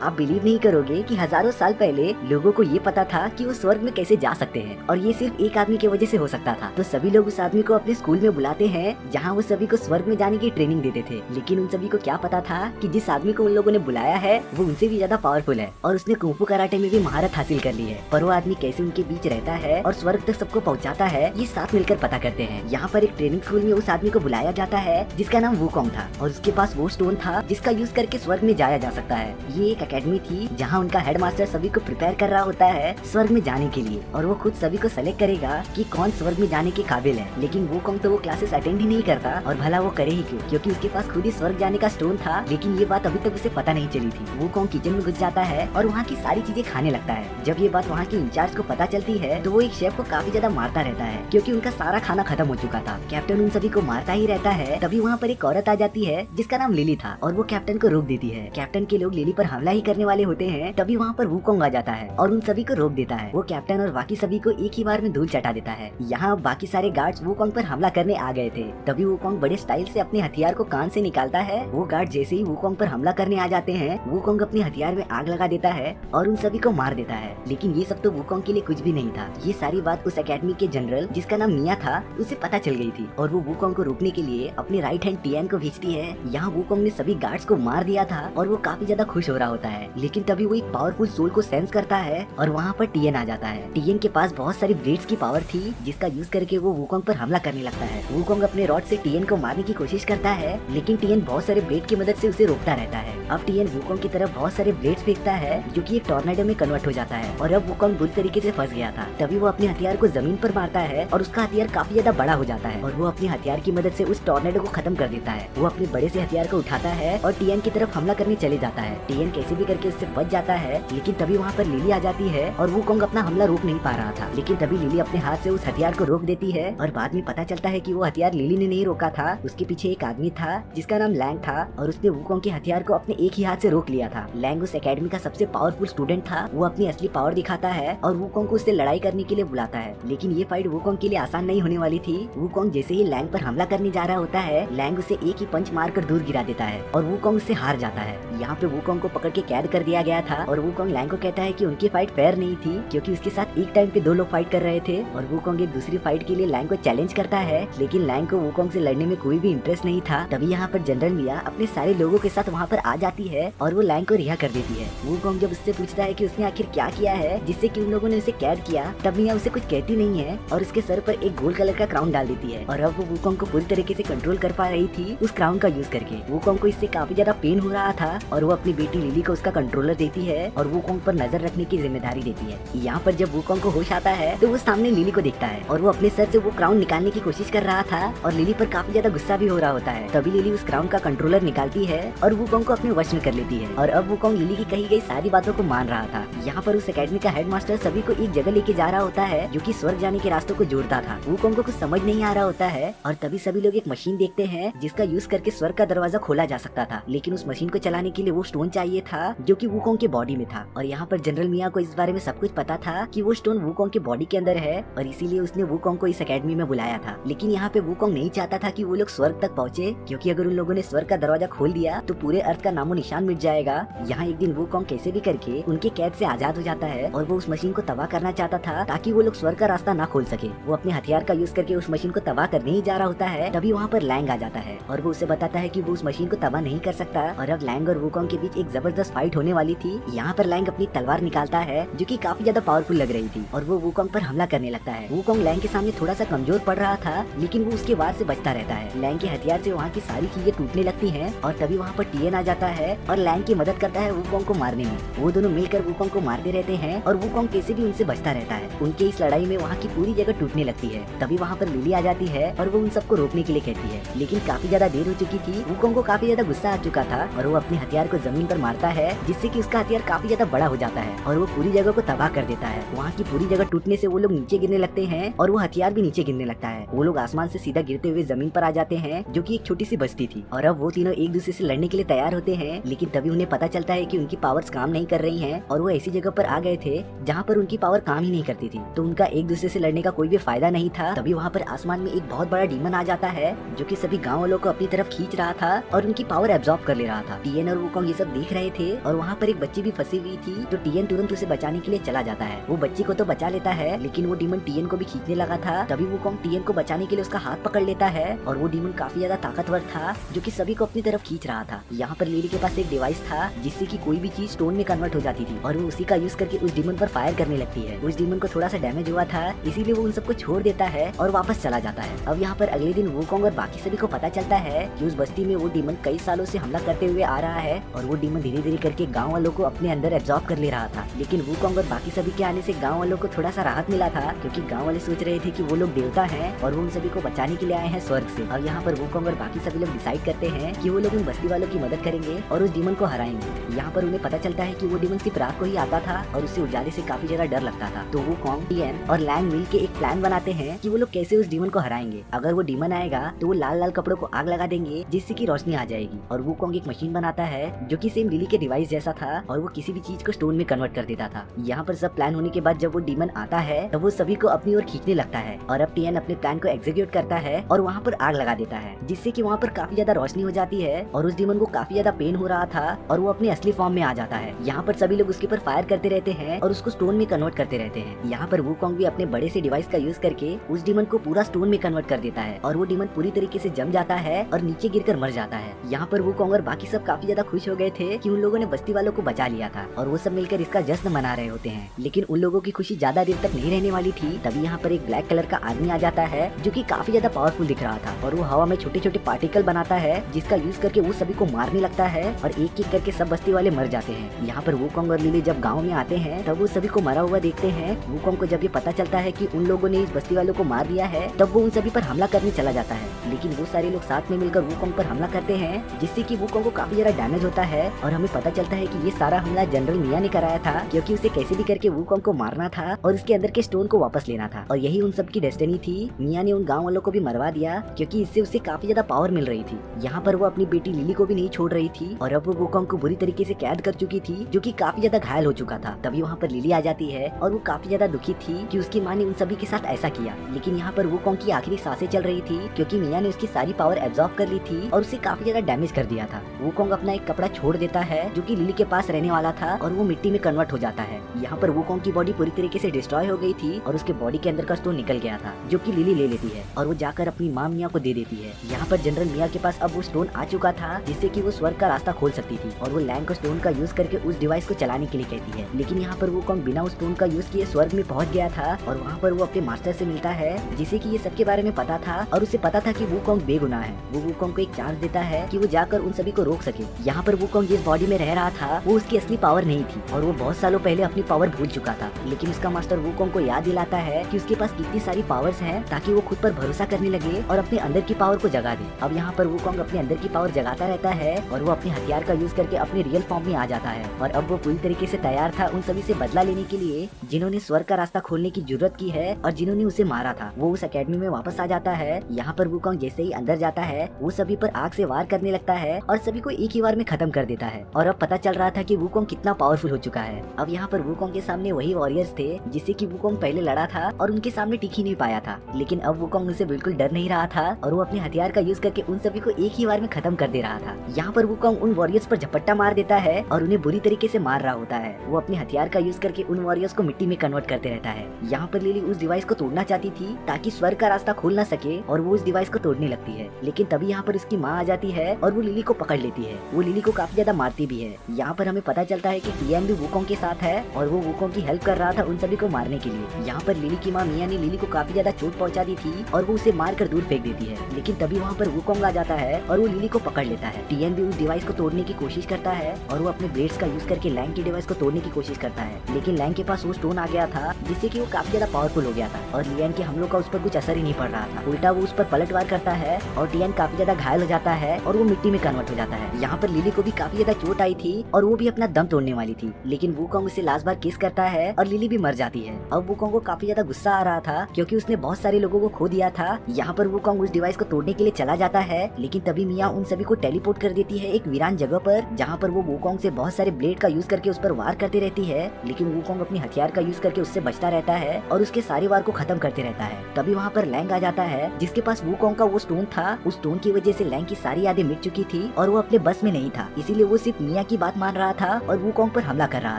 आप बिलीव नहीं करोगे कि हजारों साल पहले लोगों को ये पता था कि वो स्वर्ग में कैसे जा सकते हैं, और ये सिर्फ एक आदमी की वजह से हो सकता था। तो सभी लोग उस आदमी को अपने स्कूल में बुलाते हैं जहाँ वो सभी को स्वर्ग में जाने की ट्रेनिंग देते थे। लेकिन उन सभी को क्या पता था कि जिस आदमी को उन लोगों ने बुलाया है वो उनसे भी ज्यादा पावरफुल है और उसने कुंफू कराटे में भी महारत हासिल कर ली है। पर वो आदमी कैसे उनके बीच रहता है और स्वर्ग तक सबको पहुँचाता है, ये साथ मिलकर पता करते हैं। यहाँ पर एक ट्रेनिंग स्कूल में उस आदमी को बुलाया जाता है जिसका नाम वुकोंग था, और उसके पास वो स्टोन था जिसका यूज करके स्वर्ग में जाया जा सकता है। ये एक एकेडमी थी जहाँ उनका हेडमास्टर सभी को प्रिपेयर कर रहा होता है स्वर्ग में जाने के लिए, और वो खुद सभी को सेलेक्ट करेगा कि कौन स्वर्ग में जाने के काबिल है। लेकिन वुकोंग तो वो क्लासेस अटेंड ही नहीं करता, और भला वो करे ही क्यों, क्योंकि उसके पास खुद ही स्वर्ग जाने का स्टोन था। लेकिन ये बात अभी तक उसे पता नहीं चली थी। वुकोंग किचन में घुस जाता है और वहाँ की सारी चीजें खाने लगता है। जब ये बात वहाँ के इंचार्ज को पता चलती है तो वो एक शेफ को काफी ज्यादा मारता रहता है, क्योंकि उनका सारा खाना खत्म हो चुका था। कैप्टन उन सभी को मारता ही रहता है। तभी वहाँ पर एक औरत आ जाती है जिसका नाम लिली था, और वो कैप्टन को रोक देती है। कैप्टन के लोग लिली पर हमला ही करने वाले होते हैं। तभी वहाँ पर वुकोंग आ जाता है और उन सभी को रोक देता है। वो कैप्टन और बाकी सभी को एक ही बार में धूल चटा देता है। यहाँ बाकी सारे गार्ड्स वुकोंग पर हमला करने आ गए थे। तभी वुकोंग बड़े स्टाइल से अपने हथियार को कान से निकालता है। वो गार्ड जैसे ही वुकोंग पर हमला करने आ जाते हैं, वुकोंग अपने हथियार में आग लगा देता है और उन सभी को मार देता है। लेकिन ये सब तो वुकोंग के लिए कुछ भी नहीं था। ये सारी बात उस एकेडमी के जनरल जिसका नाम मिया था उसे पता चल गई थी, और वो वुकोंग को रोकने के लिए अपने राइट हैंड टियान को भेजती है। यहाँ वुकोंग ने सभी गार्ड्स को मार दिया था और वो काफी ज्यादा खुश हो रहा होता है। लेकिन तभी वो एक पावरफुल सोल को सेंस करता है और वहाँ पर टियन आ जाता है। टियन के पास बहुत सारी ब्लेड्स की पावर थी जिसका यूज करके वो वुकोंग पर हमला करने लगता है। वुकोंग अपने रॉड से टियन को मारने की कोशिश करता है, लेकिन टियन बहुत सारे ब्लेड की मदद से उसे रोकता रहता है। अब टियन वुकोंग की तरफ बहुत सारे ब्लेड्स फेंकता है जो कि एक टॉर्नेडो में कन्वर्ट हो जाता है, और अब वुकोंग बुरी तरीके से फंस गया था। तभी वो अपने हथियार को जमीन पर मारता है और उसका हथियार काफी ज्यादा बड़ा हो जाता है, और वो अपने हथियार की मदद से उस टॉर्नेडो को खत्म कर देता है। वो अपने बड़े से हथियार को उठाता है और टियन की तरफ हमला करने चले जाता है। टियन कैसे भी करके उससे बच जाता है, लेकिन तभी वहाँ पर लिली आ जाती है और वुकोंग अपना हमला रोक नहीं पा रहा था। लेकिन तभी लिली अपने हाथ से उस हथियार को रोक देती है, और बाद में पता चलता है कि वो हथियार लिली ने नहीं रोका था। उसके पीछे एक आदमी था जिसका नाम लैंग था, और उसने वुकोंग के हथियार को अपने एक ही हाथ से रोक लिया था। लैंग उस एकेडमी का सबसे पावरफुल स्टूडेंट था। वो अपनी असली पावर दिखाता है और वुकोंग को उससे लड़ाई करने के लिए बुलाता है। लेकिन ये फाइट वुकोंग के लिए आसान नहीं होने वाली थी। वुकोंग जैसे ही लैंग पर हमला करने जा रहा होता है, लैंग उसे एक ही पंच मारकर दूर गिरा देता है और वुकोंग उससे हार जाता है। यहाँ पे वुकोंग को पकड़ के कैद कर दिया गया था, और वुकोंग लैंग को कहता है कि उनकी फाइट फेयर नहीं थी, क्योंकि उसके साथ एक टाइम पे दो लोग फाइट कर रहे थे। और वुकोंग एक दूसरी फाइट के लिए लैंग को चैलेंज करता है, लेकिन लैंग को वुकोंग से लड़ने में कोई भी इंटरेस्ट नहीं था। तभी यहाँ पर जनरल मिया अपने सारे लोगों के साथ वहाँ पर आ जाती है और वो लैंग को रिहा कर देती है। वुकोंग जब उससे पूछता है कि उसने आखिर क्या किया है जिससे कि उन लोगों ने उसे कैद किया, तब मिया उसे कुछ कहती नहीं है और उसके सर पर एक गोल्ड कलर का क्राउन डाल देती है। और अब वो वुकोंग को पूरी तरीके से कंट्रोल कर पा रही थी उस क्राउन का यूज करके। वुकोंग को इससे काफी ज्यादा पेन हो रहा था, और वो अपनी बेटी लिली को उसका कंट्रोलर देती है और वुकोंग पर नजर रखने की जिम्मेदारी देती है। यहाँ पर जब वुकोंग को होश आता है तो वो सामने लिली को देखता है, और वो अपने सर से वो क्राउन निकालने की कोशिश कर रहा था, और लिली पर काफी ज्यादा गुस्सा भी हो रहा होता है। तभी लिली उस क्राउन का कंट्रोलर निकालती है और वुकोंग को अपने वश में कर लेती है, और अब वुकोंग लिली की कही गई सारी बातों को मान रहा था। यहाँ पर उस एकेडमी का हेडमास्टर सभी को एक जगह लेके जा रहा होता है जो कि स्वर्ग जाने के रास्तों को जोड़ता था। वुकोंग को कुछ समझ नहीं आ रहा होता है, और तभी सभी लोग एक मशीन देखते हैं जिसका यूज करके स्वर्ग का दरवाजा खोला जा सकता था। लेकिन उस मशीन को चलाने के लिए वो स्टोन चाहिए था जो कि वुकोंग के बॉडी में था। और यहाँ पर जनरल मिया को इस बारे में सब कुछ पता था कि वो स्टोन वुकोंग के बॉडी के अंदर है, और इसीलिए उसने वुकोंग को इस एकेडमी में बुलाया था। लेकिन यहाँ पे वुकोंग नहीं चाहता था कि वो लोग स्वर्ग तक पहुँचे, क्योंकि अगर उन लोगों ने स्वर्ग का दरवाजा खोल दिया तो पूरे अर्थ का नामो निशान मिट जाएगा। यहाँ एक दिन वुकोंग कैसे भी करके उनके कैद से आजाद हो जाता है, और वो उस मशीन को तबाह करना चाहता था ताकि वो लोग स्वर्ग का रास्ता ना खोल सके। वो अपने हथियार का यूज करके उस मशीन को तबाह करने ही जा रहा होता है। तभी वहाँ पर लैंग आ जाता है और वो उसे बताता है कि वो उस मशीन को तबाह नहीं कर सकता, और अब लैंग और वुकोंग के बीच एक जबरदस्त फाइट होने वाली थी। यहाँ पर लैंग अपनी तलवार निकालता है जो कि काफी ज्यादा पावरफुल लग रही थी, और वो वुकोंग पर हमला करने लगता है। वुकोंग लैंग के सामने थोड़ा सा कमजोर पड़ रहा था, लेकिन वो उसके वार से बचता रहता है। लैंग के हथियार से वहाँ की सारी चीजें टूटने लगती हैं, और तभी वहाँ पर टियन आ जाता है और लैंग की मदद करता है वुकोंग को मारने में। वो दोनों मिलकर वुकोंग को मारते रहते हैं, और वुकोंग कैसे भी उनसे बचता रहता है। उनके इस लड़ाई में वहाँ की पूरी जगह टूटने लगती है। तभी वहाँ पर लिली आ जाती है और वो उन सबको रोकने के लिए कहती है, लेकिन काफी ज्यादा देर हो चुकी थी। वुकोंग को काफी ज्यादा गुस्सा आ चुका था, और वो अपने हथियार को जमीन पर मारता है, जिससे कि उसका हथियार काफी ज्यादा बड़ा हो जाता है, और वो पूरी जगह को तबाह कर देता है। वहाँ की पूरी जगह टूटने से वो लोग नीचे गिरने लगते हैं, और वो हथियार भी नीचे गिरने लगता है। वो लोग आसमान से सीधा गिरते हुए जमीन पर आ जाते हैं, जो कि एक छोटी सी बस्ती थी। और अब वो तीनों एक दूसरे से लड़ने के लिए तैयार होते हैं, लेकिन तभी उन्हें पता चलता है कि उनकी पावर्स काम नहीं कर रही हैं, और वो ऐसी जगह पर आ गए थे जहाँ पर उनकी पावर काम ही नहीं करती थी। तो उनका एक दूसरे से लड़ने का कोई भी फायदा नहीं था। तभी वहाँ पर आसमान में एक बहुत बड़ा डीमन आ जाता है, जो कि सभी गाँव वालों को अपनी तरफ खींच रहा था और उनकी पावर एब्जॉर्ब कर ले रहा था। टियन और वुकोंग ये सब देख रहे थे थे और वहाँ पर एक बच्ची भी फंसी हुई थी, तो टीएन तुरंत उसे बचाने के लिए चला जाता है। वो बच्ची को तो बचा लेता है, लेकिन वो डीमन टीएन को भी खींचने लगा था। तभी वुकोंग टीएन को बचाने के लिए उसका हाथ पकड़ लेता है और वो डीमन काफी ज्यादा ताकतवर था, जो कि सभी को अपनी तरफ खींच रहा था। यहाँ पर लिली के पास एक डिवाइस था जिससे कि कोई भी चीज स्टोन में कन्वर्ट हो जाती थी और वो उसी का यूज करके उस डीमन पर फायर करने लगती है। उस डीमन को थोड़ा सा डैमेज हुआ था, इसीलिए वो उन सबको छोड़ देता है और वापस चला जाता है। अब यहाँ पर अगले दिन वुकोंग और बाकी सभी को पता चलता है कि उस बस्ती में वो डीमन कई सालों से हमला करते हुए आ रहा है और वो डीमन धीरे धीरे करके गाँव वालों को अपने अंदर एब्जॉर्ब कर ले रहा था। लेकिन वुकोंग और बाकी सभी के आने से गाँव वालों को थोड़ा सा राहत मिला था, क्योंकि गाँव वाले सोच रहे थे कि वो लोग देवता हैं और वो उन सभी को बचाने के लिए आए हैं स्वर्ग से। अब यहाँ पर वुकोंग और बाकी सभी लोग डिसाइड करते हैं कि वो लोग उन बस्ती वालों की मदद करेंगे और उस डीमन को हराएंगे। यहाँ पर उन्हें पता चलता है कि वो डीमन सिर्फ रात को ही आता था और उससे उजाले से काफी ज्यादा डर लगता था। तो वुकोंग, टीएन और लैंग मिल के एक प्लान बनाते हैं कि वो लोग कैसे उस डीमन को हराएंगे। अगर वो डीमन आएगा तो वो लाल लाल कपड़ों को आग लगा देंगे, जिससे की रोशनी आ जाएगी। और वुकोंग एक मशीन बनाता है जो कि सेम लिली के डिवाइस जैसा था और वो किसी भी चीज को स्टोन में कन्वर्ट कर देता था। यहाँ पर सब प्लान होने के बाद जब वो डीमन आता है तो वो सभी को अपनी ओर खींचने लगता है और अब टीएन अपने प्लान को एग्जीक्यूट करता है और वहाँ पर आग लगा देता है, जिससे कि वहाँ पर काफी ज्यादा रोशनी हो जाती है और उस डीमन को काफी ज्यादा पेन हो रहा था और वो अपने असली फॉर्म में आ जाता है। यहाँ पर सभी लोग उसके ऊपर फायर करते रहते हैं और उसको स्टोन में कन्वर्ट करते रहते हैं। यहाँ पर वुकोंग भी अपने बड़े से डिवाइस का यूज करके उस डीमन को पूरा स्टोन में कन्वर्ट कर देता है और वो डीमन पूरी तरीके से जम जाता है और नीचे गिरकर मर जाता है। यहाँ पर वुकोंग और बाकी सब काफी ज्यादा खुश हो गए थे कि उन लोगों ने बस्ती वालों को बचा लिया था और वो सब मिलकर इसका जश्न मना रहे होते हैं। लेकिन उन लोगों की खुशी ज्यादा देर तक नहीं रहने वाली थी। तभी यहाँ पर एक ब्लैक कलर का आदमी आ जाता है जो कि काफी ज्यादा पावरफुल दिख रहा था और वो हवा में छोटे छोटे पार्टिकल बनाता है, जिसका यूज करके वो सभी को मारने लगता है और एक एक करके सब बस्ती वाले मर जाते हैं। यहाँ पर वुकोंग और लिली जब गाँव में आते हैं तब वो सभी को मरा हुआ देखते हैं। वुकोंग को जब ये पता चलता है कि उन लोगों ने इस बस्ती वालों को मार दिया है तब वो उन सभी पर हमला करने चला जाता है, लेकिन वो सारे लोग साथ में मिलकर वुकोंग पर हमला करते हैं, जिससे कि वुकोंग को काफी ज्यादा डैमेज होता है और हमें पता चलता है कि ये सारा हमला जनरल मिया ने कराया था, क्योंकि उसे कैसे भी करके वुकोंग को मारना था और उसके अंदर के स्टोन को वापस लेना था और यही उन सब की डेस्टिनी थी। मिया ने उन गाँव वालों को भी मरवा दिया क्योंकि इससे उसे काफी ज्यादा पावर मिल रही थी। यहाँ पर वो अपनी बेटी लिली को भी नहीं छोड़ रही थी और अब वो वुकोंग को बुरी तरीके से कैद कर चुकी थी, जो कि काफी ज्यादा घायल हो चुका था। तभी वहाँ पर लिली आ जाती है और वो काफी ज्यादा दुखी थी कि उसकी माँ ने उन सभी के साथ ऐसा किया। लेकिन यहाँ पर वुकोंग की आखिरी सांसें चल रही थी क्योंकि मिया ने उसकी सारी पावर एब्जॉर्ब कर ली थी और उसे काफी ज्यादा डैमेज कर दिया था। वुकोंग अपना एक कपड़ा छोड़ देता है जो कि लिली के पास रहने वाला था और वो मिट्टी में कन्वर्ट हो जाता है। यहाँ पर वुकोंग की बॉडी पूरी तरीके से डिस्ट्रॉय हो गई थी और उसके बॉडी के अंदर का स्टोन निकल गया था, जो कि लिली ले लेती है और वो जाकर अपनी माँ मिया को दे देती है। यहाँ पर जनरल मिया के पास अब वो स्टोन आ चुका था जिससे कि वो स्वर्ग का रास्ता खोल सकती थी और वो लैंग को स्टोन का यूज करके उस डिवाइस को चलाने के लिए कहती है। लेकिन यहाँ पर वुकोंग बिना उस स्टोन का यूज किए स्वर्ग में पहुंच गया था और वहाँ पर वो अपने मास्टर से मिलता है, जिसे कि ये सबके बारे में पता था और उसे पता था कि वुकोंग बेगुनाह है। वो वुकोंग को एक चांस देता है कि वो जाकर उन सभी को रोक सके। यहाँ पर वुकोंग जिस बॉडी में रह रहा था वो उसकी असली पावर नहीं थी और वो बहुत सालों पहले अपनी पावर भूल चुका था। लेकिन उसका मास्टर वुकोंग को याद दिलाता है कि उसके पास कितनी सारी पावर्स हैं ताकि वो खुद पर भरोसा करने लगे और अपने अंदर की पावर को जगा दे। अब यहाँ पर वुकोंग अपने अंदर की पावर जगाता रहता है और वो अपने हथियार का यूज करके अपने रियल फॉर्म में आ जाता है और अब वो पूरी तरीके से तैयार था उन सभी से बदला लेने के लिए जिन्होंने स्वर्ग का रास्ता खोलने की जरूरत की है और जिन्होंने उसे मारा था। वो उस अकेडमी में वापस आ जाता है। यहाँ पर वुकोंग जैसे ही अंदर जाता है वो सभी पर आग से वार करने लगता है और सभी को एक ही बार में खत्म कर देता है और अब पता चल रहा था कि वुकोंग कितना पावरफुल हो चुका है। अब यहाँ पर वुकोंग के सामने वही वॉरियर्स थे जिससे कि वुकोंग पहले लड़ा था और उनके सामने टिक ही नहीं पाया था, लेकिन अब वुकोंग उनसे बिल्कुल डर नहीं रहा था और वो अपने हथियार का यूज करके उन सभी को एक ही बार में खत्म कर दे रहा था। यहाँ पर वुकोंग उन वॉरियर्स पर झपट्टा मार देता है और उन्हें बुरी तरीके से मार रहा होता है। वो अपने हथियार का यूज करके उन वॉरियर्स को मिट्टी में कन्वर्ट करते रहता है। यहाँ पर लिली उस डिवाइस को तोड़ना चाहती थी ताकि स्वर्ग का रास्ता खोल ना सके और वो उस डिवाइस को तोड़ने लगती है, लेकिन तभी यहाँ पर उसकी माँ आ जाती है और वो लिली को पकड़ लेती है। वो लिली को काफी ज्यादा मारती भी है। यहाँ पर हमें पता चलता है कि टीएन भी वुकोंग के साथ है और वो वुकोंग की हेल्प कर रहा था उन सभी को मारने के लिए। यहाँ पर लिली की माँ मिया ने लिली को काफी ज्यादा चोट पहुंचा दी थी और वो उसे मार कर दूर फेंक देती है, लेकिन तभी वहाँ पर वुकोंग आ जाता है और वो लिली को पकड़ लेता है। टीएन भी उस डिवाइस को तोड़ने की कोशिश करता है और वो अपने ब्लेड्स का यूज करके लैंग की डिवाइस को तोड़ने की कोशिश करता है, लेकिन लैंग के पास वो स्टोन आ गया था जिससे कि वो काफी ज्यादा पावरफुल हो गया था और लियन के हमलों का उस पर कुछ असर ही नहीं पड़ रहा था। उल्टा वो उस पर पलटवार करता है और टीएन काफी ज्यादा घायल हो जाता है और वो मिट्टी में कन्वर्ट हो जाता है। यहाँ पर लिली को भी काफी ज्यादा चोट आई थी और वो भी अपना दम तोड़ने वाली थी, लेकिन वुकोंग उसे लास्ट बार किस करता है और लिली भी मर जाती है। अब वुकोंग को काफी ज्यादा गुस्सा आ रहा था क्योंकि उसने बहुत सारे लोगों को खो दिया था। यहाँ पर वुकोंग उस डिवाइस को तोड़ने के लिए चला जाता है, लेकिन तभी मिया उन सभी को टेलीपोर्ट कर देती है एक वीरान जगह पर, जहाँ पर वो वुकोंग से बहुत सारे ब्लेड का यूज करके उस पर वार करती रहती है, लेकिन वुकोंग अपनी हथियार का यूज करके उससे बचता रहता है और उसके सारे वार को खत्म करते रहता है। तभी वहाँ पर लैंग आ जाता है जिसके पास वुकोंग का वो स्टोन था। उस स्टोन की वजह से लैंग की सारी यादें मिट चुकी थी और वो अपने बस में नहीं था, इसीलिए वो सिर्फ मिया मिया की बात मान रहा था और वुकोंग पर हमला कर रहा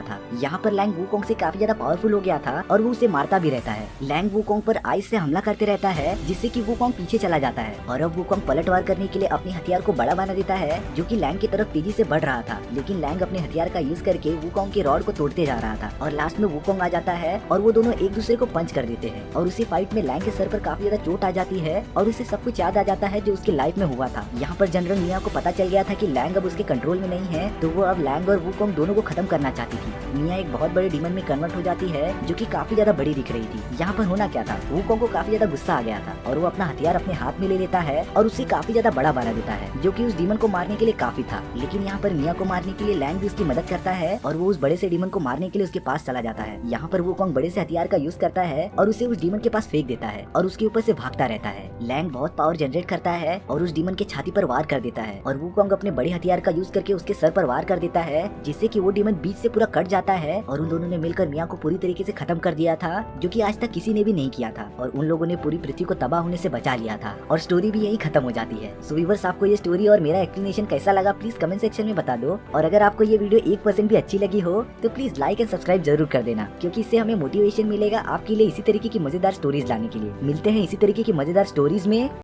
था। यहाँ पर लैंग वुकोंग से काफी ज्यादा पावरफुल हो गया था और वो उसे मारता भी रहता है। लैंग वुकोंग पर आइस से हमला करते रहता है जिससे कि वुकोंग पीछे चला जाता है और अब वुकोंग पलटवार करने के लिए अपने हथियार को बड़ा बना देता है जो कि लैंग की तरफ तेजी से बढ़ रहा था। लेकिन लैंग अपने हथियार का यूज करके वुकोंग के रॉड को तोड़ते जा रहा था और लास्ट में वुकोंग आ जाता है और वो दोनों एक दूसरे को पंच कर देते हैं और उसी फाइट में लैंग के सर पर काफी ज्यादा चोट आ जाती है और उसे सब कुछ याद आ जाता है जो उसके लाइफ में हुआ था। यहाँ पर जनरल मिया को पता चल गया था कि लैंग अब उसके कंट्रोल में नहीं है, तो वो अब लैंग और वुकोंग दोनों को खत्म करना चाहती थी। मिया एक बहुत बड़े डीमन में कन्वर्ट हो जाती है जो कि काफी ज्यादा बड़ी दिख रही थी। यहाँ पर होना क्या था, वुकोंग को काफी ज्यादा गुस्सा आ गया था और वो अपना हथियार अपने हाथ में ले लेता है और उसे काफी ज्यादा बड़ा बना देता है जो कि उस डीमन को मारने के लिए काफी था। लेकिन यहाँ पर मिया को मारने के लिए लैंग भी उसकी मदद करता है और वो उस बड़े से डीमन को मारने के लिए उसके पास चला जाता है। यहाँ पर वुकोंग बड़े से हथियार का यूज करता है और उसे उस डीमन के पास फेंक देता है और उसके ऊपर से भागता रहता है। लैंग बहुत पावर जनरेट करता है और उस डीमन के छाती पर वार कर देता है और वुकोंग अपने बड़े हथियार का यूज करके उसके सर पर वार कर देता है जिससे कि वो डीमन बीच से पूरा कट जाता है और उन दोनों ने मिलकर मिया को पूरी तरीके से खत्म कर दिया था जो कि आज तक किसी ने भी नहीं किया था और उन लोगों ने पूरी पृथ्वी को तबाह होने से बचा लिया था और स्टोरी भी यही खत्म हो जाती है। सो व्यूअर्स, आपको ये स्टोरी और मेरा एक्सप्लेनेशन कैसा लगा प्लीज कमेंट सेक्शन में बता दो और अगर आपको ये वीडियो 1% भी अच्छी लगी हो तो प्लीज लाइक एंड सब्सक्राइब जरूर कर देना क्योंकि इससे हमें मोटिवेशन मिलेगा आपके लिए इसी तरीके की मजेदार स्टोरीज लाने के लिए। मिलते हैं इसी तरीके की मजेदार स्टोरीज में।